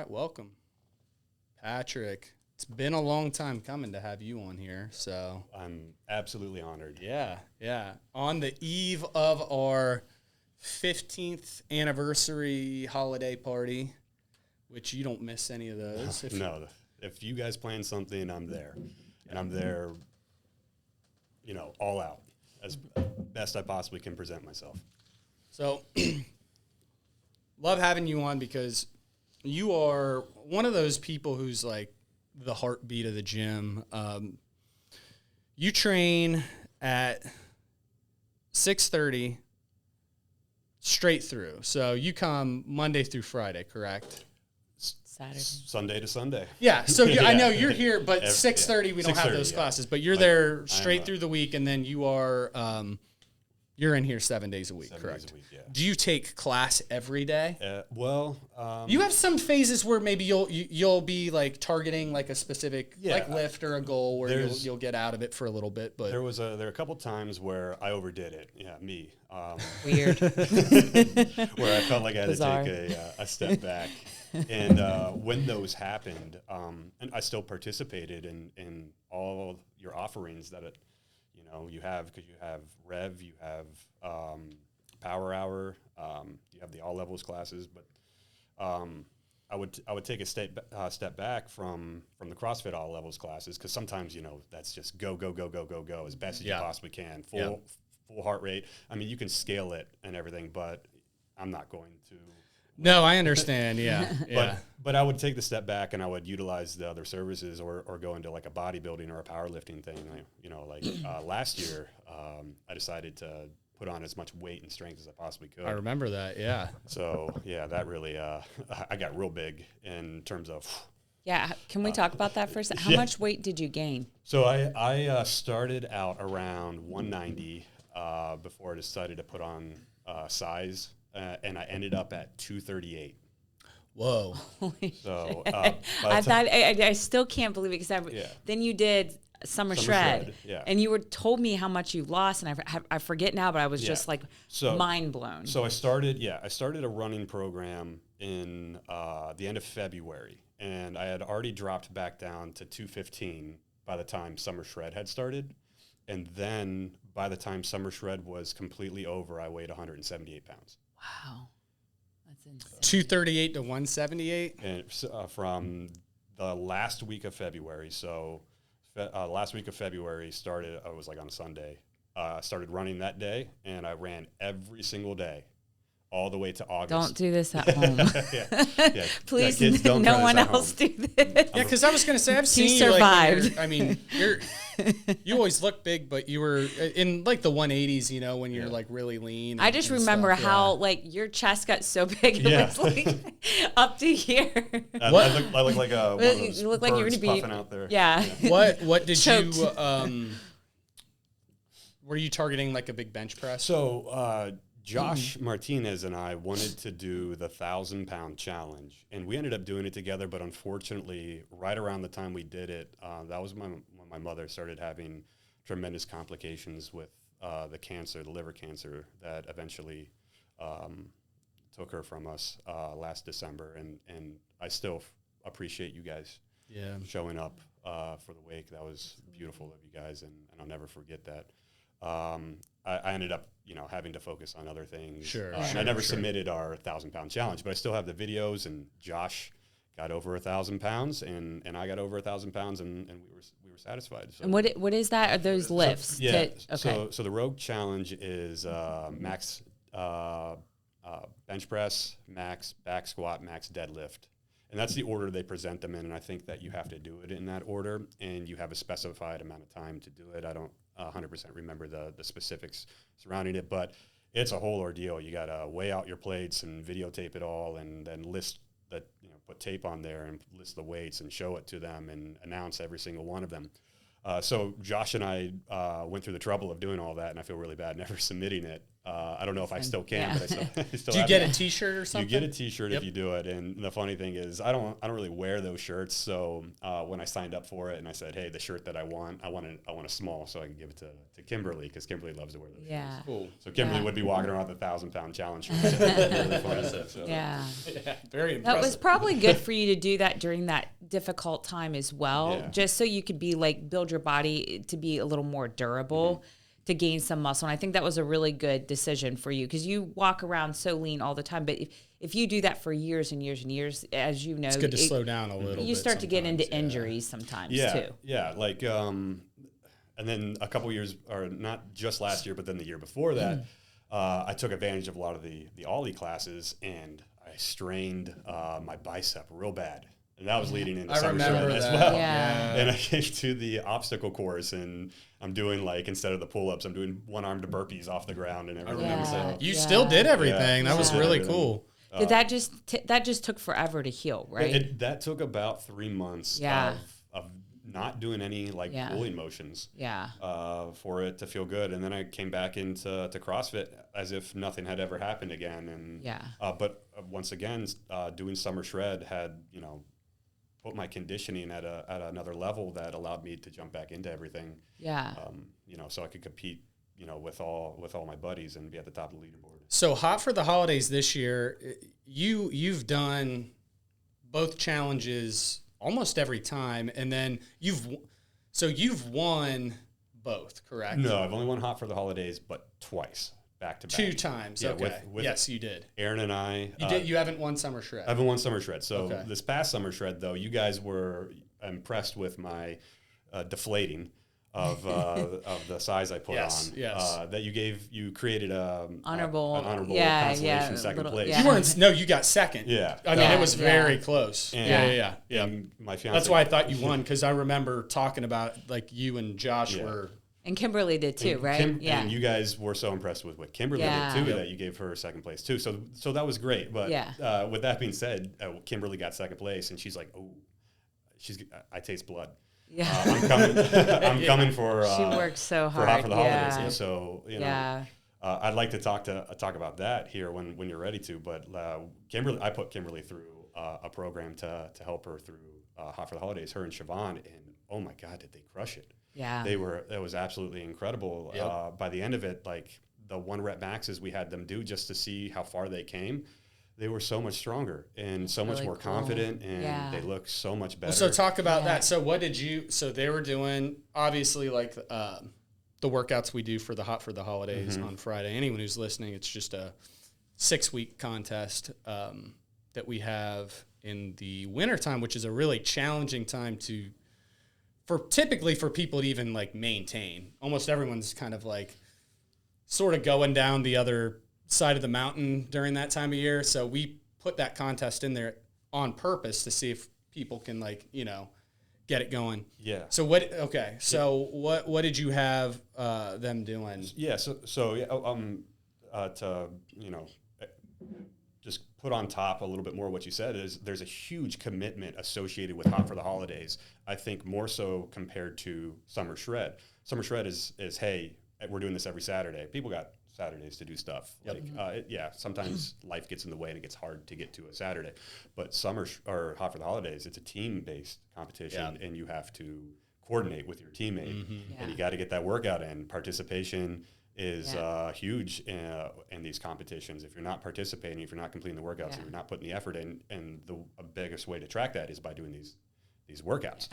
Welcome, Patrick. It's been a long time coming to have you on here, so I'm absolutely honored. Yeah. On the eve of our 15th anniversary holiday party, which you don't miss any of those. No, if you guys plan something, I'm there, and I'm there, all out as best I possibly can present myself. So, love having you on because you are one of those people who's like the heartbeat of the gym. You train at 6:30 straight through. So you come Monday through Friday, correct? Saturday. Sunday to Sunday. Yeah. So I know you're here, but 6:30 we don't have those classes. But you're there straight through the week, and then you are you're in here 7 days a week, correct? 7 days a week, yeah. Do you take class every day? You have some phases where maybe you'll be like targeting like a specific like lift or a goal where you'll get out of it for a little bit. But there are a couple times where I overdid it. Yeah, me. Weird. Where I felt like I had to take a step back. And when those happened, and I still participated in all your offerings that you have, because you have Rev, you have Power Hour, you have the all levels classes, but I would take a step back from the CrossFit all levels classes, because sometimes that's just go as best as you possibly can, full heart rate. I mean, you can scale it and everything, but I'm not going to. No, I understand. Yeah. But I would take the step back and I would utilize the other services or go into like a bodybuilding or a powerlifting thing. Last year, I decided to put on as much weight and strength as I possibly could. I remember that. Yeah. So that really, I got real big in terms of. Yeah. Can we talk about that for a second? How much weight did you gain? So I started out around 190 before I decided to put on size. And I ended up at 238. Whoa! Holy so shit. I still can't believe it, because then you did Summer Shred, and you told me how much you lost, and I forget now, but I was just like mind blown. So I started a running program in the end of February, and I had already dropped back down to 215 by the time Summer Shred had started, and then by the time Summer Shred was completely over, I weighed 178 pounds. Wow, that's insane. 238 to 178? And from the last week of February. So last week of February started, I was like on a Sunday. I started running that day, and I ran every single day all the way to August. Don't do this at home. Please, kids, don't no one else do this. Yeah, because I was going to say, I've seen you survived. You always look big, but you were in like the 180s, when you're like really lean. I just remember how like your chest got so big, it was like up to here. I look like one of those you look like you're birds going to be puffing out there. Yeah. What did Choked. you, were you targeting like a big bench press? So, Josh Martinez and I wanted to do the 1,000-pound challenge, and we ended up doing it together. But unfortunately, right around the time we did it, that was when my mother started having tremendous complications with the liver cancer that eventually took her from us last December. And I still appreciate you guys showing up for the wake. That was beautiful of you guys, and I'll never forget that. I ended up, having to focus on other things. And I never submitted our 1,000-pound challenge, but I still have the videos. And Josh got over 1,000 pounds, and I got over 1,000 pounds, and we were satisfied. So. And what is that? Are those lifts? So the Rogue Challenge is max bench press, max back squat, max deadlift. And that's the order they present them in, and I think that you have to do it in that order, and you have a specified amount of time to do it. I don't 100% remember the specifics surrounding it, but it's a whole ordeal. You got to weigh out your plates and videotape it all, and then list put tape on there and list the weights and show it to them and announce every single one of them. So Josh and I went through the trouble of doing all that, and I feel really bad never submitting it. I don't know if I still can, but I still do you get a T-shirt or something? You get a T-shirt if you do it. And the funny thing is, I don't really wear those shirts. So when I signed up for it, and I said, hey, the shirt that I want a small, so I can give it to Kimberly, because Kimberly loves to wear those shirts. Cool. So Kimberly would be walking around with the 1,000-pound challenge shirt. Really impressive. So. Yeah, very impressive. That was probably good for you to do that during that difficult time as well, just so you could be like build your body to be a little more durable. To gain some muscle. And I think that was a really good decision for you, because you walk around so lean all the time. But if you do that for years and years and years, as you know, it's good to slow down a little bit. You start to get into injuries sometimes too. Yeah. Like, and then a couple years, or not just last year, but then the year before that, I took advantage of a lot of the Ollie classes, and I strained my bicep real bad. And that was leading into summer shred as well. Yeah. And I came to the obstacle course, and I'm doing, like, instead of the pull-ups, I'm doing one-armed burpees off the ground and everything. I remember that. You still did everything. That was really cool. Did that just took forever to heal, right? That took about 3 months of not doing any pulling motions for it to feel good. And then I came back into CrossFit as if nothing had ever happened again. And but once again, doing summer shred had, put my conditioning at another level that allowed me to jump back into everything. So I could compete, with all my buddies and be at the top of the leaderboard. So Hot for the Holidays this year, you've done both challenges almost every time, and then you've won both, correct? No, I've only won Hot for the Holidays, but twice. Back to back. 2 times. Yeah, okay. with yes, you did. Aaron and I. You haven't won Summer Shred. I haven't won Summer Shred. So this past Summer Shred, though, you guys were impressed with my deflating of the size I put on. Yes. That you created an honorable consolation second place. Yeah. You weren't. No, you got second. Yeah. I mean, it was very close. And, and my fiancée. That's why I thought you won, because I remember talking about you and Josh were. And Kimberly did too, right? And you guys were so impressed with what Kimberly did too, that you gave her second place too. So that was great. But with that being said, Kimberly got second place, and she's like, "Oh, I taste blood. Yeah, I'm coming for." She worked so hard for Hot for the Holidays. And so I'd like to talk about that here when you're ready to. But I put Kimberly through a program to help her through Hot for the Holidays. Her and Siobhan, and oh my God, did they crush it! Yeah, it was absolutely incredible. Yep. By the end of it, like the 1 rep maxes we had them do just to see how far they came, they were so much stronger and so much more confident, and they look so much better. So talk about that. So so they were doing, obviously, like the workouts we do for the Hot for the Holidays on Friday. Anyone who's listening, it's just a 6-week contest that we have in the wintertime, which is a really challenging time typically for people to even maintain. Almost everyone's kind of sort of going down the other side of the mountain during that time of year. So we put that contest in there on purpose to see if people can get it going. Yeah. So what did you have them doing? Yeah. To just put on top a little bit more what you said is there's a huge commitment associated with Hot for the Holidays. I think more so compared to Summer Shred. Summer Shred is hey, we're doing this every Saturday. People got Saturdays to do stuff. Yep. Sometimes life gets in the way and it gets hard to get to a Saturday. But or Hot for the Holidays, it's a team-based competition, and you have to coordinate with your teammate, and you got to get that workout in. Participation is huge in these competitions. If you're not participating, if you're not completing the workouts, if you're not putting the effort in, and the biggest way to track that is by doing these workouts.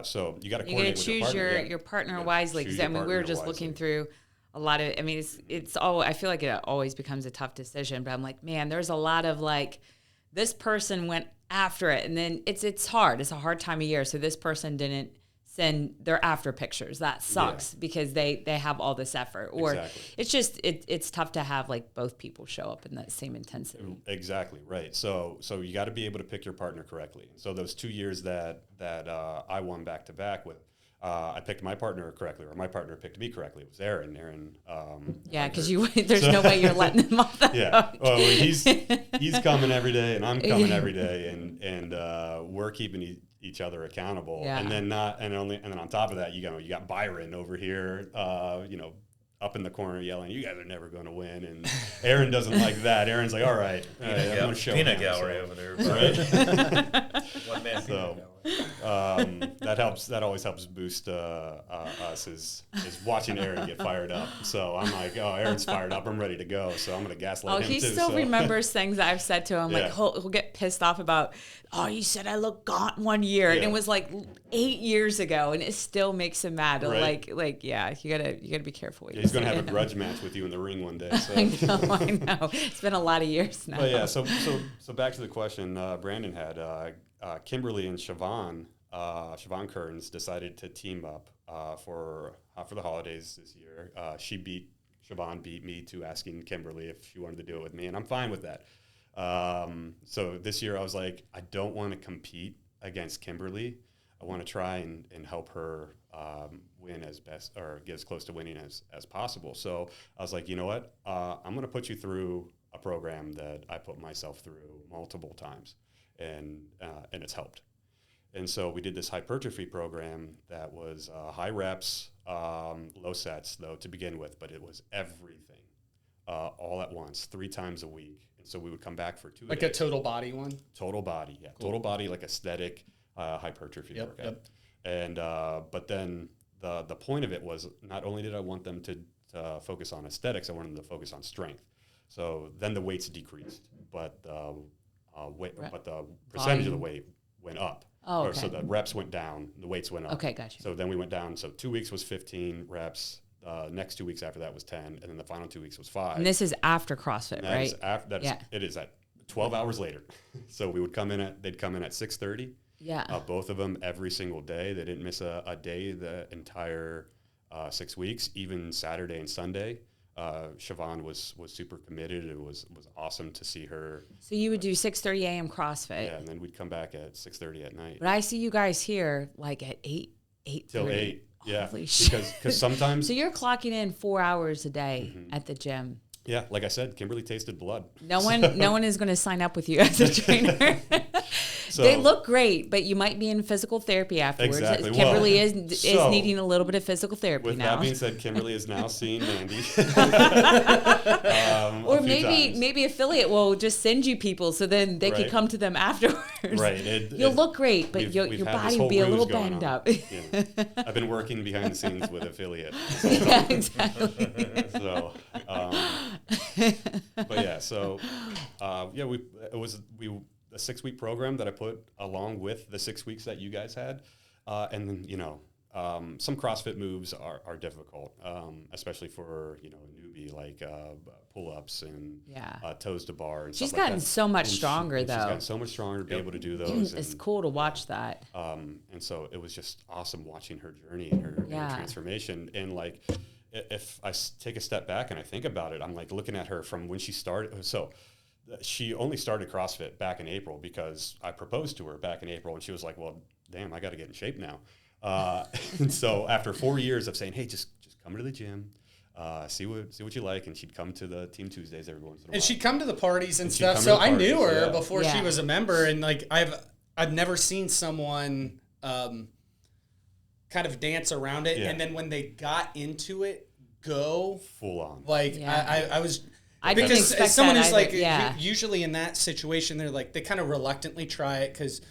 So you got to coordinate with your partner. Choose your partner wisely, because we were just looking through a lot of, it's all, I feel like it always becomes a tough decision, but I'm like, man, there's a lot of this person went after it, and then it's hard. It's a hard time of year. So this person didn't send their after pictures. That sucks because they have all this effort, or it's just, it's tough to have both people show up in that same intensity. Exactly. Right. So you got to be able to pick your partner correctly. So those 2 years that I won back to back with I picked my partner correctly, or my partner picked me correctly. It was Aaron. Yeah, because there's no way you're letting them off that hook. Well, he's coming every day, and I'm coming every day, and we're keeping each other accountable. Yeah. And then on top of that, you got Byron over here, up in the corner yelling, "You guys are never going to win!" And Aaron doesn't like that. Aaron's like, "All right, I'm going to show peanut him." gallery over there, right? One man peanut gallery. That helps. That always helps boost us is watching Aaron get fired up. So I'm like, oh, Aaron's fired up. I'm ready to go. So I'm going to gaslight him he too. still remembers things that I've said to him. Like he'll get pissed off about, oh, you said I look gaunt one year, and it was like 8 years ago, and it still makes him mad. Right. Like, yeah, you gotta be careful. He's gonna have a grudge match with you in the ring one day. So. I know. It's been a lot of years now. But yeah, so back to the question Brandon had. Kimberly and Siobhan Kearns decided to team up for the holidays this year. Siobhan beat me to asking Kimberly if she wanted to do it with me, and I'm fine with that. So this year I was like, I don't want to compete against Kimberly. I want to try and help her win as best, or get as close to winning as possible. So I was like, you know what? I'm going to put you through a program that I put myself through multiple times, and it's helped. And so we did this hypertrophy program that was high reps, low sets, though, to begin with, but it was everything all at once, 3 times a week. And so we would come back for 2 days. Like a total body one? Total body, yeah. Cool. Total body, like aesthetic hypertrophy workout. Yep. And but then the point of it was, not only did I want them to focus on aesthetics, I wanted them to focus on strength. So then the weights decreased, but the percentage of the weight went up. Oh, okay. So the reps went down, the weights went up. Okay, gotcha. So then we went down. So 2 weeks was 15 reps. Next 2 weeks after that was 10, and then the final 2 weeks was 5. And this is after CrossFit, right? It is at 12 hours later. So they'd come in at 6:30. Yeah. Both of them every single day. They didn't miss a day the entire 6 weeks, even Saturday and Sunday. Siobhan was super committed. It was awesome to see her. So you would do 6:30 a.m. CrossFit. Yeah, and then we'd come back at 6:30 at night. But I see you guys here like at 8 till 8. Yeah, Holy shit. Because sometimes. So you're clocking in 4 hours a day at the gym. Yeah, like I said, Kimberly tasted blood. No one is going to sign up with you as a trainer. So, they look great, but you might be in physical therapy afterwards. Exactly. Kimberly is needing a little bit of physical therapy with now. With that being said, Kimberly is now seeing Mandy. Or maybe affiliate will just send you people, so then they could come to them afterwards. Right. You'll look great, but your body will be a little banged up. Yeah. I've been working behind the scenes with affiliate. So. Yeah, exactly. So, but yeah, so it was a 6-week program that I put along with the 6 weeks that you guys had, and then some CrossFit moves are difficult, especially for a newbie, like pull-ups and toes to bar. And she's stuff like gotten so much stronger, though. She's gotten so much stronger to be able to do those. It's cool to watch that. And so it was just awesome watching her journey and her transformation. And like, if I take a step back and I think about it, I'm like looking at her from when she started. So she only started CrossFit back in April because I proposed to her back in April, and she was like, well, damn, I got to get in shape now. And so after 4 years of saying, hey, just come to the gym, see what you like, and she'd come to the Team Tuesdays every once in a while. And she'd come to the parties and stuff. So I knew her before she was a member, and like I've never seen someone kind of dance around it, and then when they got into it, go full on. Like I was. I because as someone who's like usually in that situation, they're like they kind of reluctantly try it because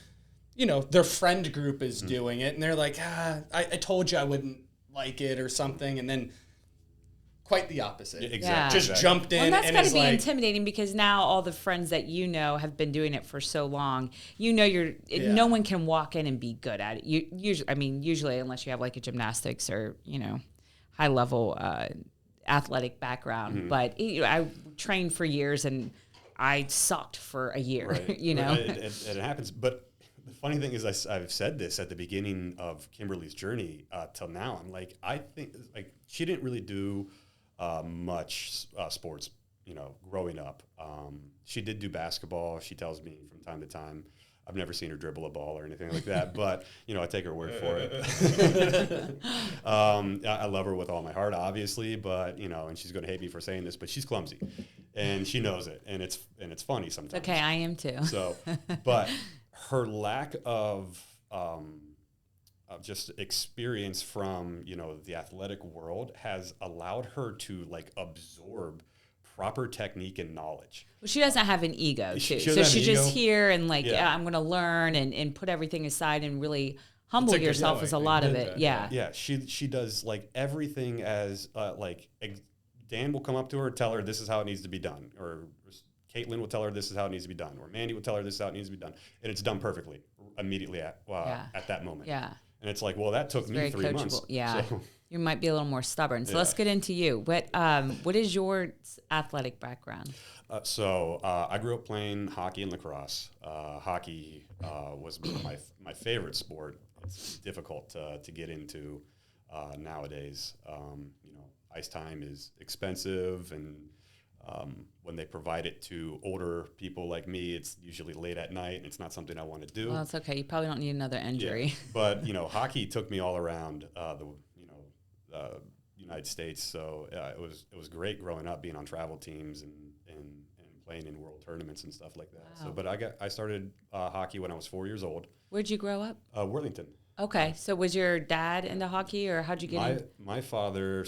their friend group is doing it, and they're like, I told you I wouldn't like it or something, and then quite the opposite. Yeah, exactly. Just jumped in. Well, that's and got to be like, intimidating because now all the friends that have been doing it for so long. No one can walk in and be good at it. Usually unless you have like a gymnastics or high level athletic background. But I trained for years and I sucked for a year. Right. It happens. But the funny thing is, I've said this at the beginning of Kimberly's journey till now. I'm like, I think like she didn't really do much sports, growing up. She did do basketball. She tells me from time to time. I've never seen her dribble a ball or anything like that, but, I take her word for it. I love her with all my heart, obviously, but, and she's going to hate me for saying this, but she's clumsy, and she knows it, and it's funny sometimes. Okay, I am too. So, but her lack of just experience from, the athletic world has allowed her to, absorb proper technique and knowledge. Well, she doesn't have an ego, too. So she's just here and I'm going to learn and put everything aside and really humble yourself is a lot of it. Yeah. Yeah. She does everything as Dan will come up to her and tell her this is how it needs to be done. Or Caitlin will tell her this is how it needs to be done. Or Mandy will tell her this is how it needs to be done. And it's done perfectly immediately at that moment. Yeah. And it's that took me 3 months. Yeah. So. You might be a little more stubborn. So let's get into you. What is your athletic background? I grew up playing hockey and lacrosse. Hockey was my favorite sport. It's difficult to get into nowadays. Ice time is expensive, and when they provide it to older people like me, it's usually late at night, and it's not something I want to do. Well, it's okay. You probably don't need another injury. Yeah. But hockey took me all around the United States, so it was great growing up, being on travel teams and playing in world tournaments and stuff like that. Wow. So, but I started hockey when I was 4 years old. Where'd you grow up? Worthington. Okay, so was your dad into hockey, or how'd you get in? My father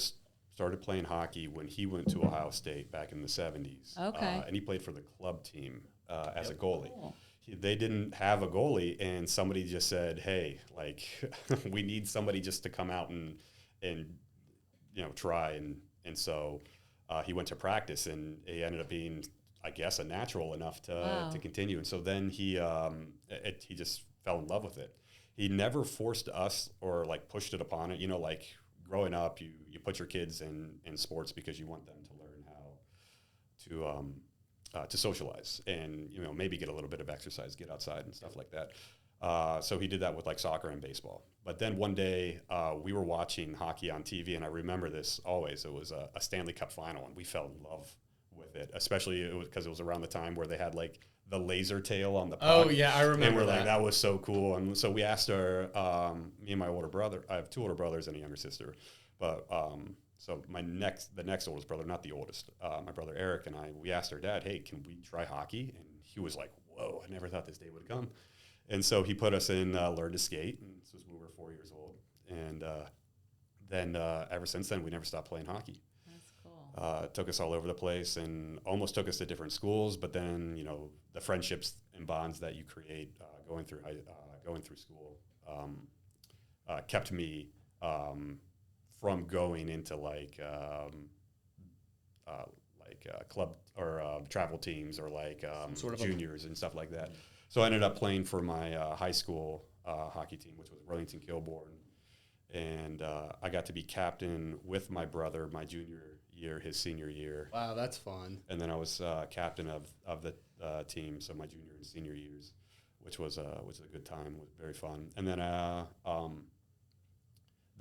started playing hockey when he went to Ohio State back in the 70s. Okay. And he played for the club team as a goalie. Cool. They didn't have a goalie, and somebody just said, hey, we need somebody just to come out and try. And so he went to practice, and he ended up being, I guess, a natural enough to continue. And so then he just fell in love with it. He never forced us or pushed it upon it. Growing up, you put your kids in sports because you want them to learn how to socialize and maybe get a little bit of exercise, get outside and stuff like that. So he did that with soccer and baseball. But then one day we were watching hockey on TV, and I remember this always. It was a Stanley Cup final, and we fell in love with it, especially because it was around the time where they had the laser tail on the puck. Oh yeah, I remember. And we're that was so cool. And so we asked our me and my older brother. I have 2 older brothers and a younger sister, but so the next oldest brother, not the oldest, my brother Eric, and we asked our dad, hey, can we try hockey? And he was like, whoa, I never thought this day would come. And so he put us in Learn to Skate, and this was when we were 4 years old. And then ever since then, we never stopped playing hockey. That's cool. It took us all over the place and almost took us to different schools. But then, the friendships and bonds that you create going through school kept me from going into club or travel teams or sort of juniors and stuff like that. So I ended up playing for my high school hockey team, which was Burlington Kilbourne. And I got to be captain with my brother my junior year, his senior year. Wow, that's fun. And then I was captain of the team, so my junior and senior years, which was a good time, was very fun. And then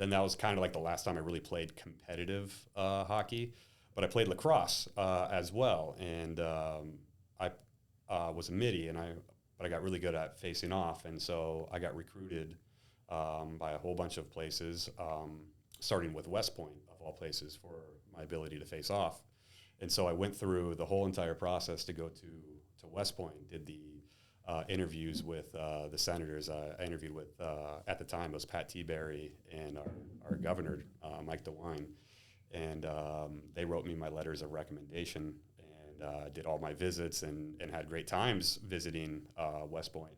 that was kind of the last time I really played competitive hockey. But I played lacrosse as well, and I was a midi, but I got really good at facing off, and so I got recruited by a whole bunch of places, starting with West Point, of all places, for my ability to face off. And so I went through the whole entire process to go to West Point, did the interviews with the senators. I interviewed with, at the time, it was Pat Tiberi and our governor, Mike DeWine. And they wrote me my letters of recommendation, and did all my visits and had great times visiting West Point.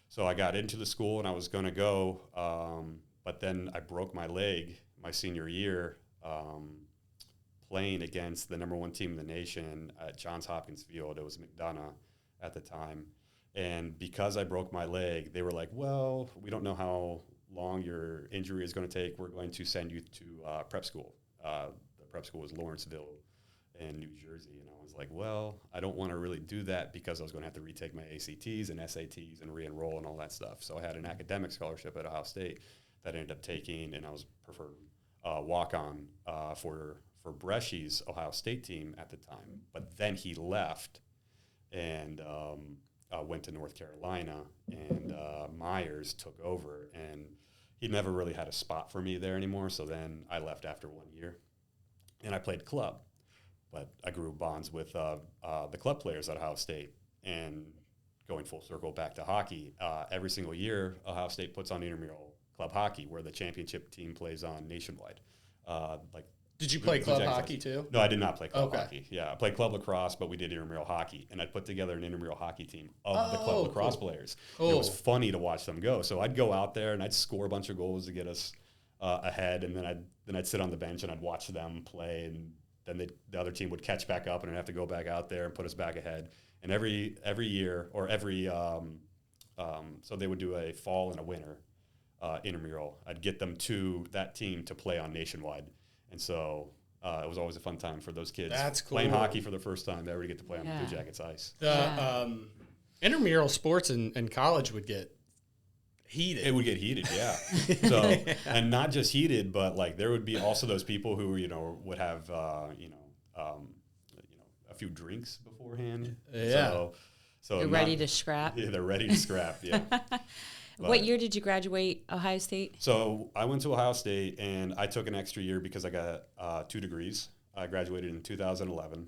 So I got into the school, and I was going to go, but then I broke my leg my senior year playing against the number 1 team in the nation at Johns Hopkins Field. It was McDonough at the time. And because I broke my leg, they were like, well, we don't know how long your injury is going to take. We're going to send you to prep school. The prep school was Lawrenceville in New Jersey. And I was like, well, I don't want to really do that because I was going to have to retake my ACTs and SATs and re-enroll and all that stuff. So I had an academic scholarship at Ohio State that I ended up taking, and I was preferred walk-on for Bresci's Ohio State team at the time. But then he left, and went to North Carolina, and Myers took over, and he never really had a spot for me there anymore. So then I left after 1 year, and I played club, but I grew bonds with the club players at Ohio State. And going full circle back to hockey, every single year Ohio State puts on intramural club hockey, where the championship team plays on nationwide. Did you play club hockey too? No, I did not play club hockey. Yeah, I played club lacrosse, but we did intramural hockey, and I'd put together an intramural hockey team of the club lacrosse players. Cool. It was funny to watch them go. So I'd go out there and I'd score a bunch of goals to get us ahead, and then I'd sit on the bench and I'd watch them play, and then the other team would catch back up, and I'd have to go back out there and put us back ahead. And every year, or so they would do a fall and a winter intramural. I'd get them to that team to play on nationwide. And so it was always a fun time for those kids. That's cool. Playing hockey for the first time, ever to get to play on the Blue Jackets ice. The intramural sports in college would get heated. It would get heated, yeah. So, and not just heated, but like there would be also those people who would have a few drinks beforehand. Yeah. So they're ready to scrap. Yeah, they're ready to scrap. Yeah. What year did you graduate Ohio State? So I went to Ohio State, and I took an extra year because I got 2 degrees. I graduated in 2011.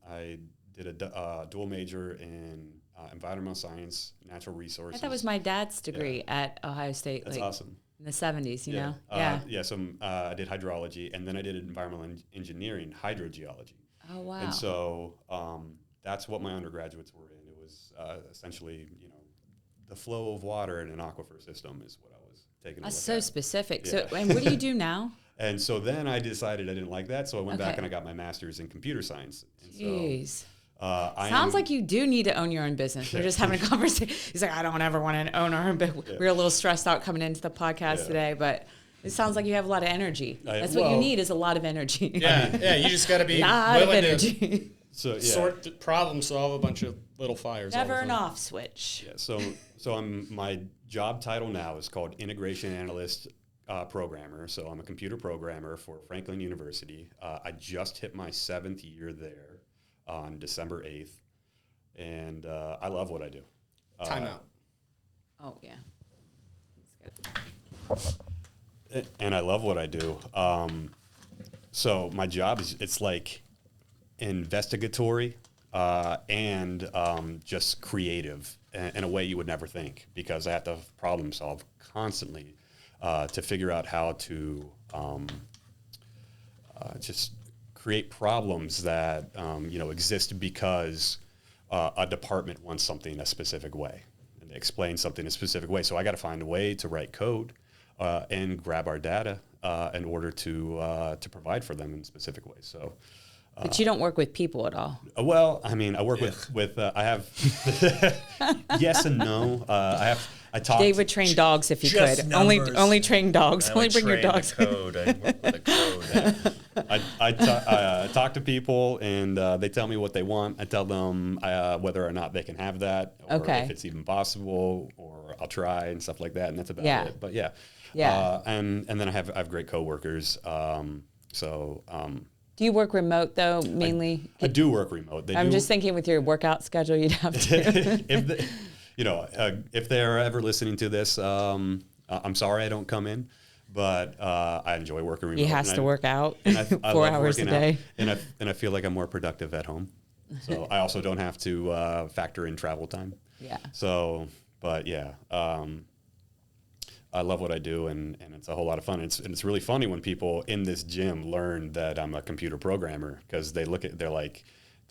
I did a dual major in environmental science, natural resources. That was my dad's degree at Ohio State. That's awesome. In the 70s, you know? So I did hydrology, and then I did environmental engineering, hydrogeology. Oh, wow. And so that's what my undergraduates were in. It was essentially, the flow of water in an aquifer system is what I was taking a look at. That's so specific. Yeah. So, and what do you do now? And so then I decided I didn't like that, so I went back and I got my master's in computer science. And Jeez. So, sounds like you do need to own your own business. We're just having a conversation. He's like, I don't ever want to own our own business. Yeah. We're a little stressed out coming into the podcast today, but it sounds like you have a lot of energy. That's what you need, is a lot of energy. Yeah, you just got to be willing energy. Problem solve a bunch of little fires. Never an off switch. Yeah, so my job title now is called Integration Analyst Programmer. So I'm a computer programmer for Franklin University. I just hit my 7th year there on December 8th, and I love what I do. Time out. Oh, yeah. That's good. And I love what I do. So my job it's like investigatory and just creative in a way you would never think, because I have to problem solve constantly to figure out how to just create problems that exist because a department wants something a specific way, and they explain something a specific way. So I got to find a way to write code and grab our data in order to provide for them in specific ways. So. But you don't work with people at all. Well, I mean, I work with I have yes and no. I talk. Dave would train dogs if he could. Only train dogs. Only bring your dogs. Code. I work with a code. I talk to people, and they tell me what they want. I tell them whether or not they can have that, or if it's even possible, or I'll try and stuff like that, and that's about it. But and then I have great coworkers. Do you work remote though, mainly? I do work remote. I'm just thinking with your workout schedule, you'd have to. If they're ever listening to this, I'm sorry I don't come in, but I enjoy working remote. He has to work out I 4 hours a day. And I feel like I'm more productive at home. So I also don't have to factor in travel time. Yeah. So, but yeah. I love what I do, and it's a whole lot of fun. It's really funny when people in this gym learn that I'm a computer programmer, because they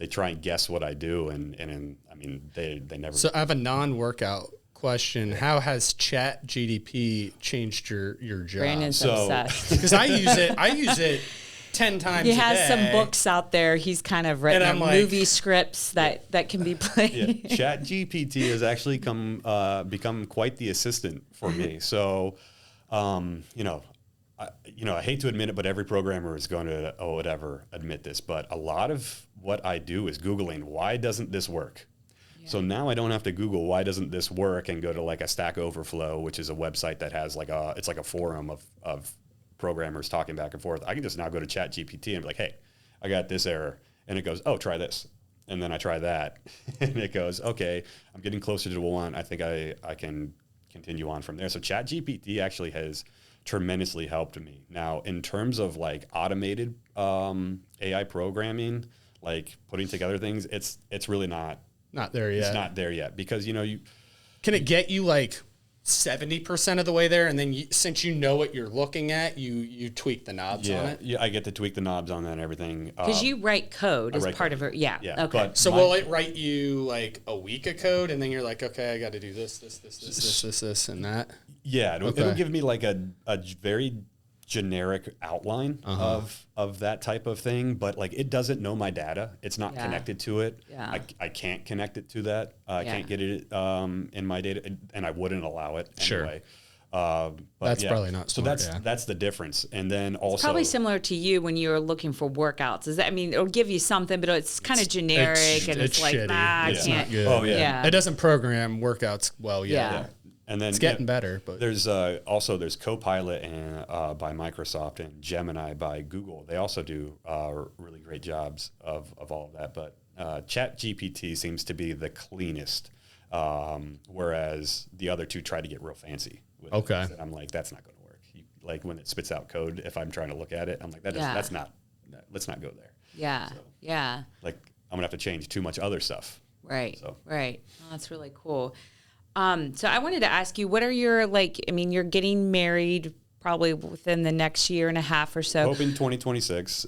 try and guess what I do, and I mean they never. So I have a non-workout question. How has Chat GDP changed your job? Brandon's obsessed. Because I use it 10 times he a has day. some books out there. He's kind of written movie scripts that can be played. Yeah. Chat GPT has actually become quite the assistant for me. So, I hate to admit it, but every programmer is going to admit this. But a lot of what I do is Googling, why doesn't this work? Yeah. So now I don't have to Google why doesn't this work and go to like a Stack Overflow, which is a website that has it's like a forum of programmers talking back and forth. I can just now go to Chat GPT and be like, hey, I got this error. And it goes, oh, try this. and then I try that, and it goes, okay, I'm getting closer to 1. I think I can continue on from there. So ChatGPT actually has tremendously helped me. Now, in terms of like automated AI programming, like putting together things, it's really not there yet. It's not there yet, because can it get you like 70% of the way there, and then since you know what you're looking at, you tweak the knobs on it? Yeah, I get to tweak the knobs on that and everything. Because you write code as part of it. Yeah. Okay. So will it write you like a week of code, and then you're like, okay, I got to do this, and that? Yeah, it'll give me like a very generic outline of that type of thing, but like it doesn't know my data. It's not connected to it. Yeah. I can't connect it to that. I can't get it in my data, and I wouldn't allow it anyway. But that's probably not smart. So that's the difference. And then also it's probably similar to you when you're looking for workouts. It'll give you something, but it's kind of generic, and it's like, shitty. I can't. Oh yeah. It doesn't program workouts well yet. Yeah. And then it's getting better, but there's Copilot and by Microsoft and Gemini by Google. They also do really great jobs of all of that. But ChatGPT seems to be the cleanest, whereas the other two try to get real fancy with it. And I'm like, that's not going to work. Like when it spits out code, if I'm trying to look at it, I'm like, that's not. Let's not go there. Yeah. So, yeah. Like I'm gonna have to change too much other stuff. Right. So. Right. Oh, that's really cool. So I wanted to ask you, what are your, you're getting married probably within the next year and a half or so. Hoping 2026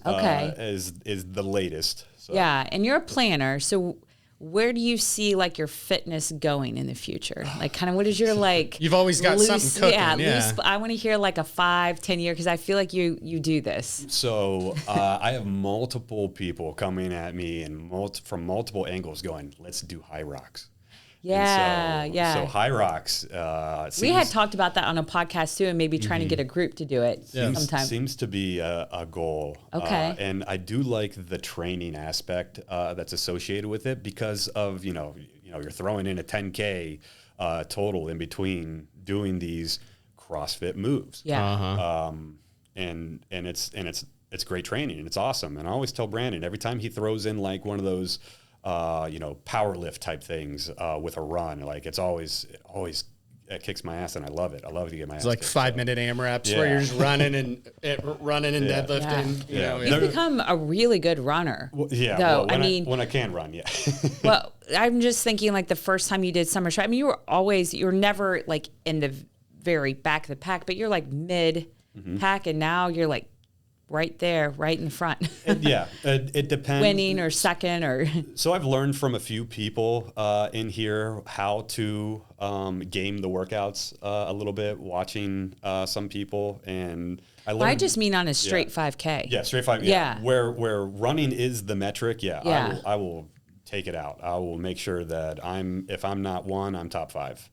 is the latest. So. Yeah, and you're a planner, so where do you see like your fitness going in the future? Like kind of what is your like You've always got something cooking. Yeah. I want to hear like a 5-10 year, because I feel like you do this. So I have multiple people coming at me and from multiple angles going, let's do high rocks. Yeah, So high rocks. We had talked about that on a podcast too, and maybe trying to get a group to do it sometime. Seems to be a goal. Okay. And I do like the training aspect that's associated with it, because of you're throwing in a 10K total in between doing these CrossFit moves. Yeah. And it's great training, and it's awesome. And I always tell Brandon, every time he throws in like one of those power lift type things with a run, like it always kicks my ass, and I love it. I love to get my ass. It's like 5-minute AMRAPs where you're just running and deadlifting. You've become a really good runner. When I can run, yeah. Well, I'm just thinking like the first time you did summer shred, you're never like in the very back of the pack, but you're like mid pack, and now you're like right there, right in the front. It depends. Winning or second or. So I've learned from a few people in here how to game the workouts a little bit, watching some people, and I learned. I just mean on a straight 5K. Yeah, straight 5. Yeah. Where running is the metric. Yeah. I will take it out. I will make sure that if I'm not 1, I'm top 5.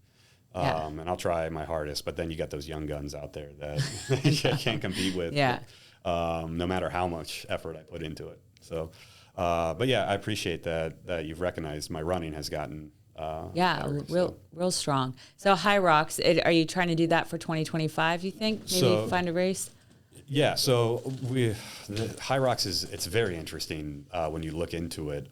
And I'll try my hardest, but then you got those young guns out there that I can't compete with. Yeah. No matter how much effort I put into it. So, but yeah, I appreciate that you've recognized my running has gotten better, real strong. So high rocks, are you trying to do that for 2025? You think maybe find a race? Yeah. So the high rocks it's very interesting when you look into it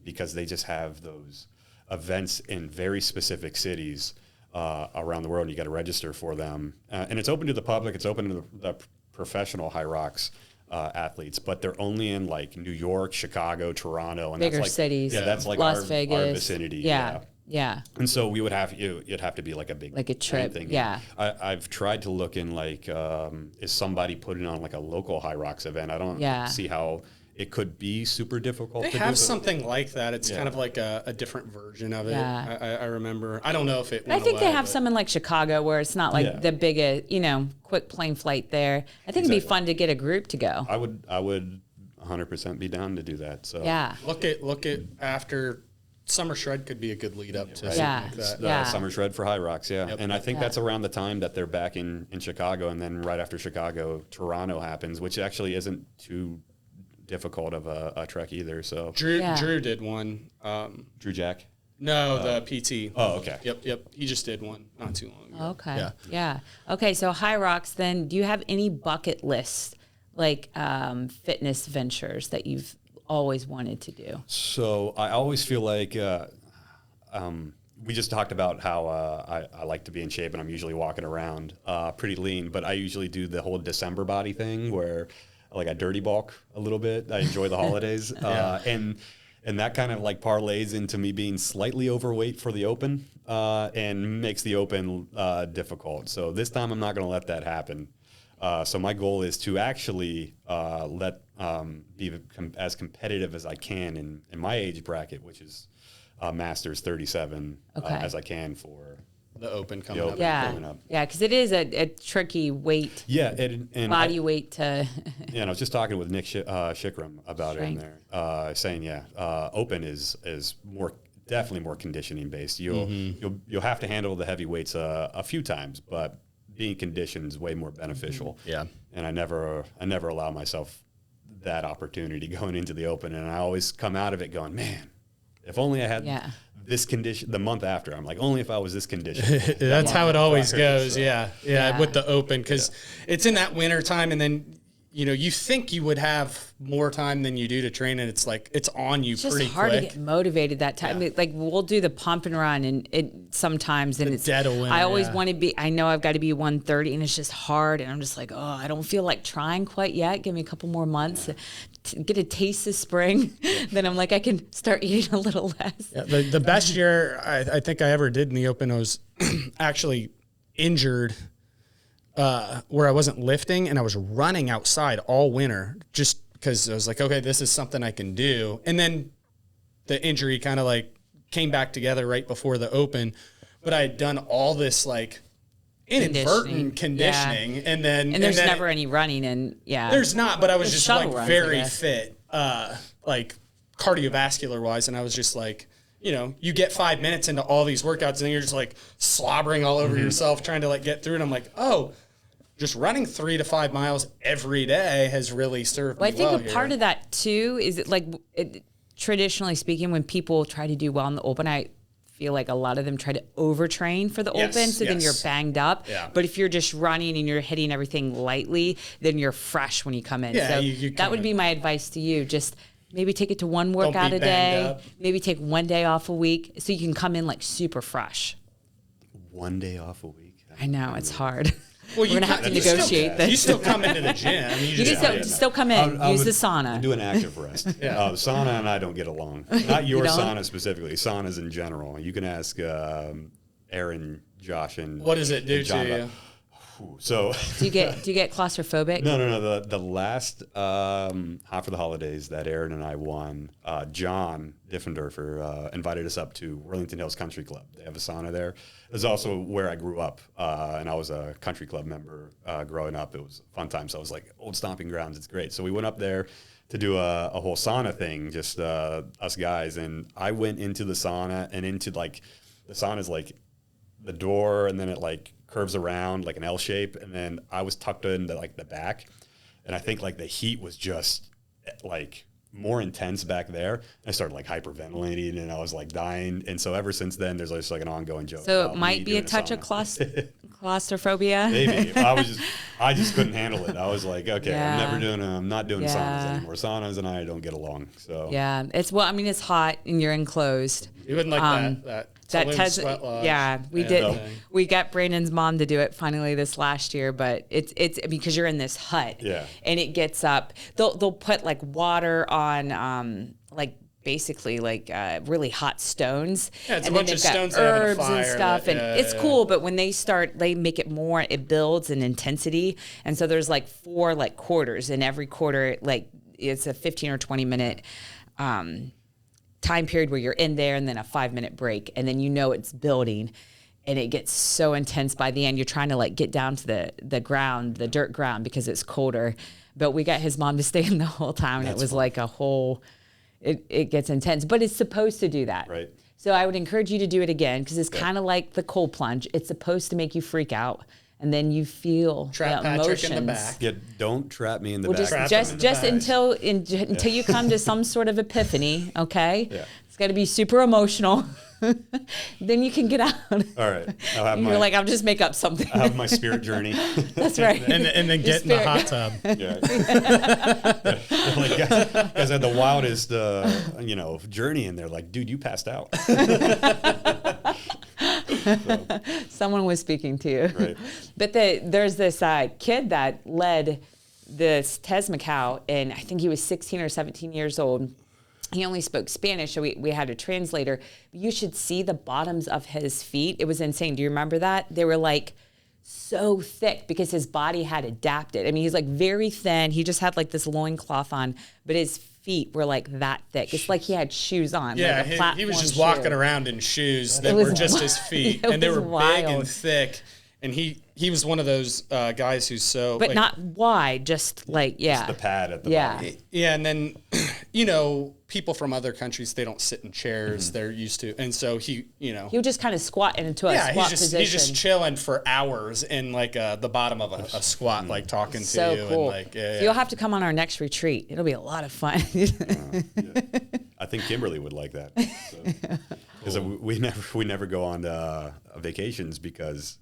because they just have those events in very specific cities around the world, and you got to register for them, and it's open to the public. It's open to the professional high rocks athletes, but they're only in like New York, Chicago, Toronto, and bigger that's like, cities. Yeah, that's like Las our Vegas. vicinity. Yeah. And so we would it'd have to be like a big trip thing. Yeah. I've tried to look in like, is somebody putting on like a local high rocks event? I don't see how it could be super difficult. They have something like that. It's kind of like a different version of it. I remember. I don't know if it. I think they have some in like Chicago where it's not like the big, quick plane flight there. I think it'd be fun to get a group to go. I would 100% be down to do that. So look at after Summer Shred could be a good lead up to something like that. Summer Shred for high rocks. And I think that's around the time that they're back in Chicago, and then right after Chicago, Toronto happens, which actually isn't too difficult of a trek either. So Drew did one. Drew Jack? No, the PT. Oh, okay. Yep. He just did one not too long ago. Okay. Yeah. Okay, so high rocks then, do you have any bucket lists like fitness ventures that you've always wanted to do? So I always feel like we just talked about how I like to be in shape, and I'm usually walking around pretty lean, but I usually do the whole December body thing where like I dirty bulk a little bit. I enjoy the holidays. And that kind of like parlays into me being slightly overweight for the Open and makes the Open difficult. So this time I'm not going to let that happen. So my goal is to actually be as competitive as I can in my age bracket, which is Masters 37, as I can for the Open coming up. Yeah, because it is a tricky weight. Yeah, and body weight to. Yeah, and I was just talking with Nick Shikram about Strength. it in there, saying Open is definitely more conditioning based. You'll have to handle the heavy weights a few times, but being conditioned is way more beneficial. Yeah, and I never allow myself that opportunity going into the Open, and I always come out of it going, man, if only I had this condition the month after. I'm like, only if I was this condition. That's how it always goes. So. Yeah, with the Open, because it's in that winter time, and then you think you would have more time than you do to train, and it's like it's on you pretty quick. It's just hard to get motivated that time. Yeah. Like we'll do the pump and run, and it sometimes and it's dead of winter. I always want to be. I know I've got to be 130, and it's just hard, and I'm just like, oh, I don't feel like trying quite yet. Give me a couple more months. To get a taste of spring, then I'm like I can start eating a little less. Yeah, the best year I think I ever did in the Open, I was actually injured where I wasn't lifting, and I was running outside all winter just because I was like, okay, this is something I can do. And then the injury kind of like came back together right before the Open, but I had done all this like inadvertent conditioning, and there's never any running, and there's not, but I was just like very fit, like cardiovascular wise, and I was just like, you get 5 minutes into all these workouts, and then you're just like slobbering all over yourself trying to like get through, and I'm like, oh, just running 3 to 5 miles every day has really served me well. I think a part of that too is traditionally speaking, when people try to do well in the Open, I feel like a lot of them try to overtrain for the Open, so then you're banged up. Yeah. But if you're just running and you're hitting everything lightly, then you're fresh when you come in. Yeah, so that would be my advice to you. Just maybe take it to one workout a day. Maybe take 1 day off a week so you can come in like super fresh. 1 day off a week? I know, it's hard. Well, we're gonna have to negotiate this. You still come into the gym. You still come in. Use the sauna. Do an active rest. The sauna and I don't get along. Not your sauna specifically. Saunas in general. You can ask Aaron, Josh, and what does it do to you? So do you get claustrophobic? No. The last Hot for the Holidays that Aaron and I won, John Diffendorfer invited us up to Worthington Hills Country Club. They have a sauna there. It's also where I grew up, and I was a country club member growing up. It was a fun time. So I was like, old stomping grounds. It's great. So we went up there to do a whole sauna thing, just us guys. And I went into the sauna, and into like the sauna's like the door, and then it like curves around like an L shape, and then I was tucked into like the back, and I think like the heat was just like more intense back there. I started like hyperventilating, and I was like dying. And so ever since then, there's just like an ongoing joke. So it might be a touch of claustrophobia. Maybe. I just couldn't handle it. I was like, okay, I'm not doing saunas anymore. Saunas and I don't get along. So it's hot and you're enclosed. You wouldn't like that sweat lodge. Yeah, we did. No. We got Brandon's mom to do it finally this last year, but it's because you're in this hut, and it gets up. They'll put like water on basically really hot stones. Yeah, it's and a bunch of stones herbs fire, and stuff, and it's cool. But when they make it more, it builds in intensity, and so there's like 4 like quarters, and every quarter it's a 15 or 20 minute. Time period where you're in there, and then a 5-minute break, and then it's building, and it gets so intense by the end. You're trying to get down to the ground, the dirt ground, because it's colder. But we got his mom to stay in the whole time, and it was fun. Like a whole. It gets intense, but it's supposed to do that. Right. So I would encourage you to do it again, because it's kind of like the cold plunge. It's supposed to make you freak out. And then you feel trap the Patrick emotions. in the back. Yeah, don't trap me in the back. Just until you come to some sort of epiphany, okay? Yeah. It's got to be super emotional. Then you can get out. All right. You're like, I'll just make up something. I'll have my spirit journey. That's right. and then get in the hot tub. Yeah. Like, guys had the wildest, journey, and they're like, dude, you passed out. Someone was speaking to you. Right. But there's this kid that led this Tezmacau, and I think he was 16 or 17 years old. He only spoke Spanish, so we had a translator. You should see the bottoms of his feet. It was insane. Do you remember that? They were like so thick because his body had adapted. I mean, he's like very thin. He just had like this loincloth on, but his feet were like that thick. It's like he had shoes on. Yeah, like he was just walking around in shoes that were just his feet, and they were big and thick. And he was one of those guys who's so... But not wide, just like, Just the pad at the bottom. Yeah, and then, people from other countries, they don't sit in chairs. They're used to... And so he would just kind of squat into a squat position. He's just chilling for hours in, like, the bottom of a squat, like, talking to you. So cool. And like, yeah. You'll have to come on our next retreat. It'll be a lot of fun. I think Kimberly would like that. Because we never go on vacations because...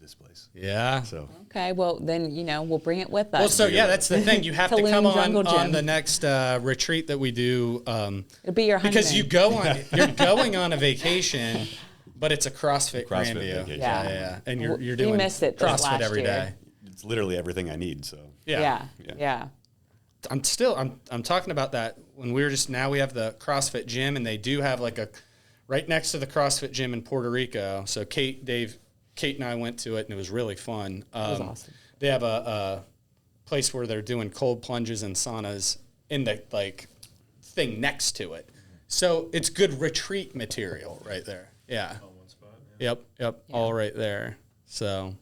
this place. Yeah. So okay, well then we'll bring it with us. Well, so yeah, that's the thing. You have to come on the next retreat that we do. It'll be your honeymoon. Because you're going on a vacation, but it's a CrossFit Grandview. Vacation. Yeah. And you're doing we missed it CrossFit every day. It's literally everything I need. So yeah. I'm talking about that when we have the CrossFit gym, and they do have like right next to the CrossFit gym in Puerto Rico. So Kate and I went to it, and it was really fun. It was awesome. They have a place where they're doing cold plunges and saunas in the thing next to it. So it's good retreat material right there. Yeah. All one spot. Yeah. Yep. Yeah. All right there. So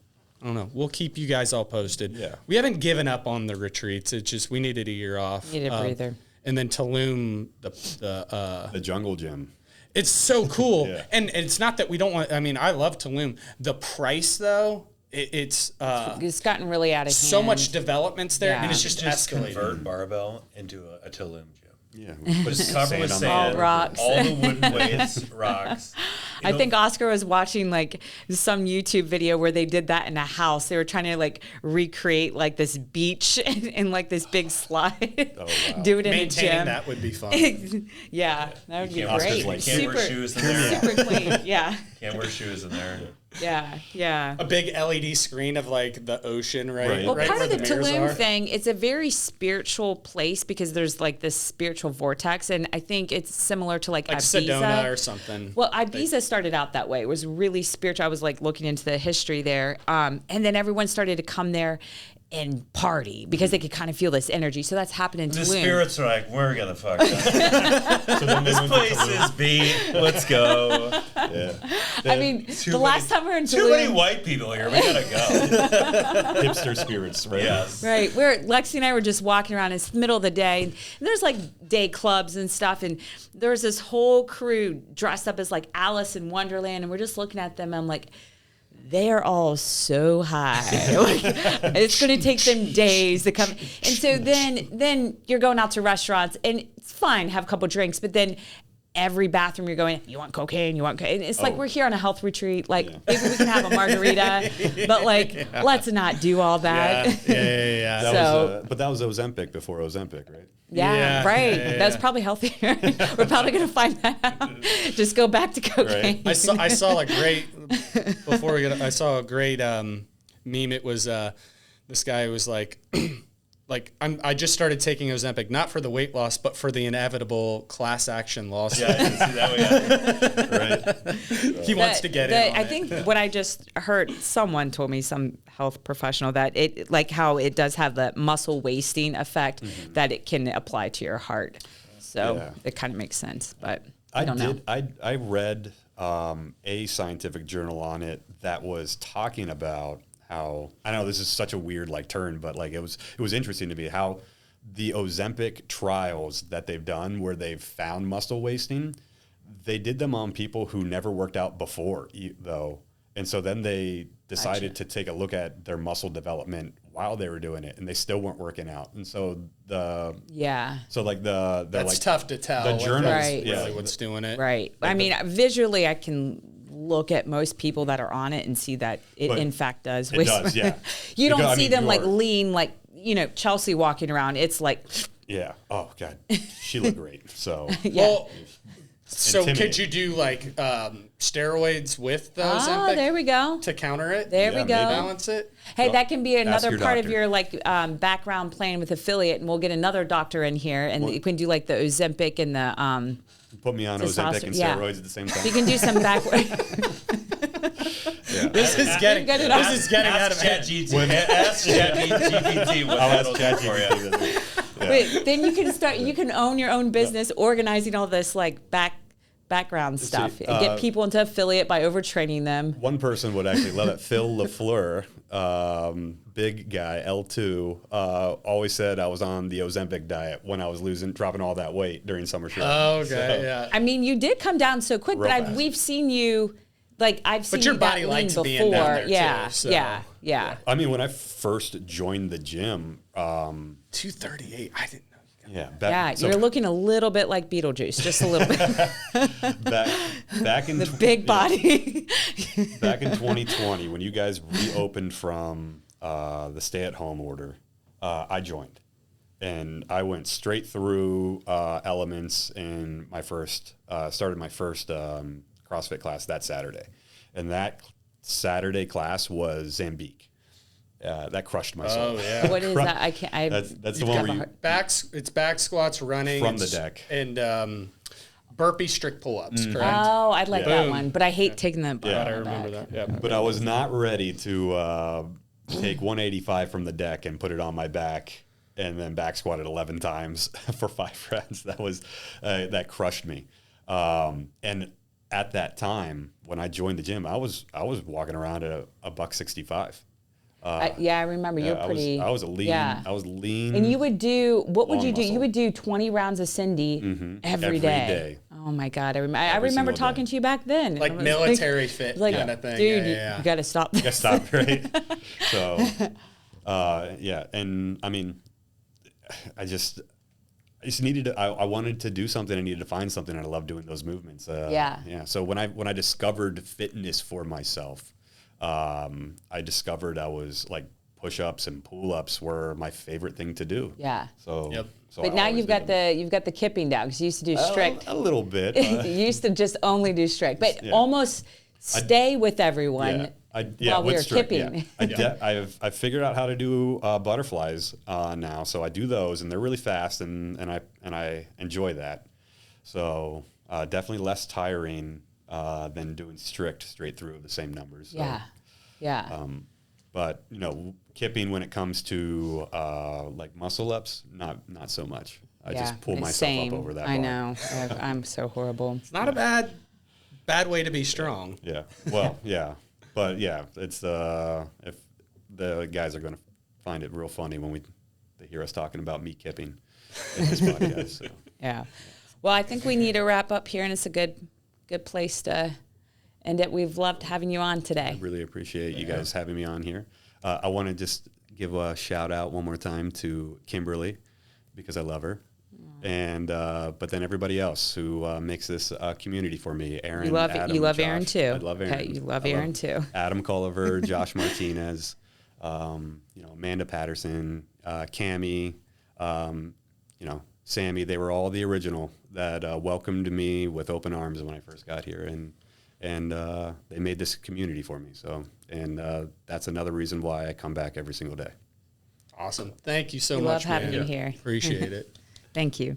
I don't know. We'll keep you guys all posted. Yeah. We haven't given up on the retreats. It's just we needed a year off. Needed a breather. And then Tulum, the jungle gym. It's so cool. Yeah. And it's not that we don't want, I love Tulum. The price, though, it's gotten really out of hand. So much developments there, and it's just escalating. Convert barbell into a Tulum gym. Yeah. But it's covered with sand. All rocks. All the wooden weights, rocks. I think Oscar was watching like some YouTube video where they did that in a house. They were trying to like recreate like this beach and like this big slide. Oh, wow. Do it in a gym. That would be fun. Yeah, that would be great. Like, can't wear shoes in there. Super clean. Yeah. Can't wear shoes in there. Yeah. A big LED screen of like the ocean, right? Well, right part of the Tulum are. thing, it's a very spiritual place because there's like this spiritual vortex, and I think it's similar to like Ibiza. Sedona or something. Well, Ibiza started out that way. It was really spiritual. I was like looking into the history there, and then everyone started to come there and party because they could kind of feel this energy. So that's happened in Tulum. The spirits are like, we're gonna fuck up. So this place is beat. Let's go. Yeah. I mean, the last time we were in Tulum, too many white people here. We gotta go. Hipster spirits, right? Yes. Right. Lexi and I were just walking around. It's the middle of the day, and there's like day clubs and stuff, and there's this whole crew dressed up as like Alice in Wonderland, and we're just looking at them. And I'm like, they are all so high. It's going to take them days to come. And so then you're going out to restaurants, and it's fine, have a couple drinks, but then every bathroom you're going, you want cocaine, you want cocaine. It's like we're here on a health retreat. Like, maybe we can have a margarita, but like, let's not do all that. Yeah. But that was Ozempic before Ozempic, right? Yeah, right. Yeah. That's probably healthier. We're probably going to find that out. Just go back to cocaine. Right. I saw a great I saw a great meme. It was this guy was like I just started taking Ozempic not for the weight loss but for the inevitable class action lawsuit. Yeah, I can see that way. Right. He wants to get in. I think what I just heard, someone told me, some health professional, that it like how it does have the muscle wasting effect that it can apply to your heart. So it kind of makes sense, but I don't know. I read a scientific journal on it that was talking about how, I know this is such a weird like turn, but like it was interesting to me how the Ozempic trials that they've done where they've found muscle wasting, they did them on people who never worked out before though. And so then they decided to take a look at their muscle development while they were doing it, and they still weren't working out. And so that's like tough to tell. The journals, right. really what's doing it, right? I mean, visually, I can look at most people that are on it and see that it in fact does. It does, yeah. You don't see them like lean, like Chelsea walking around. It's like, yeah. Oh God, she looked great. So yeah. Well, so could you do like steroids with those? Oh, there we go. To counter it. There we go. Balance it. Hey, that can be another part of doctor. your like background plan with affiliate, and we'll get another doctor in here, and you can do like the Ozempic and the. Put me on Ozempic and steroids at the same time. You can do some backward. Yeah. This is getting out of hand. Ask ChatGPT what that'll do for you. But then you can start. You can own your own business, organizing all this like background stuff. Get people into affiliate by overtraining them. One person would actually love it. Phil LaFleur, big guy, L2, always said I was on the Ozempic diet when I was dropping all that weight during summer show. Oh, okay, yeah. I mean, you did come down so quick, but we've seen you. Like I've seen, but your body likes being down there too, so. Yeah. I mean, when I first joined the gym, 238. I didn't know. You're looking a little bit like Beetlejuice, just a little bit. back in the big body. Back in 2020, when you guys reopened from the stay-at-home order, I joined, and I went straight through elements in my first started my first CrossFit class that Saturday, and that Saturday class was Zambique. That crushed my soul. Oh yeah. What is that? I can't. That's the one where it's back squats, running from the deck, and burpee strict pull-ups. Correct. Oh, I like that one, but I hate taking the. Yeah, I remember that. Yeah. But I was not ready to take 185 from the deck and put it on my back, and then back squatted 11 times for 5 reps. That was that crushed me. And at that time, when I joined the gym, I was walking around at a $165. I remember you're pretty. I was lean. Yeah. I was lean. And you would do what would you do? muscle. You would do 20 rounds of Cindy every day. Oh my God, I remember talking to you back then. Like military fit kind of thing. Dude, you got to stop. You got to stop, right? So, and I mean, I just needed to. I wanted to do something. I needed to find something. And I love doing those movements. Yeah. So when I discovered fitness for myself, I discovered I was like push-ups and pull-ups were my favorite thing to do. Yeah. So. Yep. So but now you've got the kipping down because you used to do strict. A little bit. You used to just only do strict, but almost stay with everyone. While we were kipping. Yeah. I've figured out how to do butterflies now, so I do those, and they're really fast, and I enjoy that. So definitely less tiring than doing straight through the same numbers. So, Yeah. But kipping when it comes to like muscle ups, not so much. I just pull myself up over that bar. I know. I'm so horrible. It's not a bad way to be strong. Yeah. Well, yeah. But yeah, it's if the guys are going to find it real funny when they hear us talking about me kipping in this podcast. So. Yeah. Well, I think we need to wrap up here, and it's a good place to end it. We've loved having you on today. I really appreciate you guys having me on here. I want to just give a shout out one more time to Kimberly because I love her. And but then everybody else who makes this community for me, Aaron, Adam, you love Josh. Aaron too. I love Aaron. Okay, you love Aaron too. Adam Culliver, Josh Martinez, Amanda Patterson, Cammie, Sammy. They were all the original that welcomed me with open arms when I first got here, and they made this community for me. So, and that's another reason why I come back every single day. Awesome. Thank you so much. Love having you here. Appreciate it. Thank you.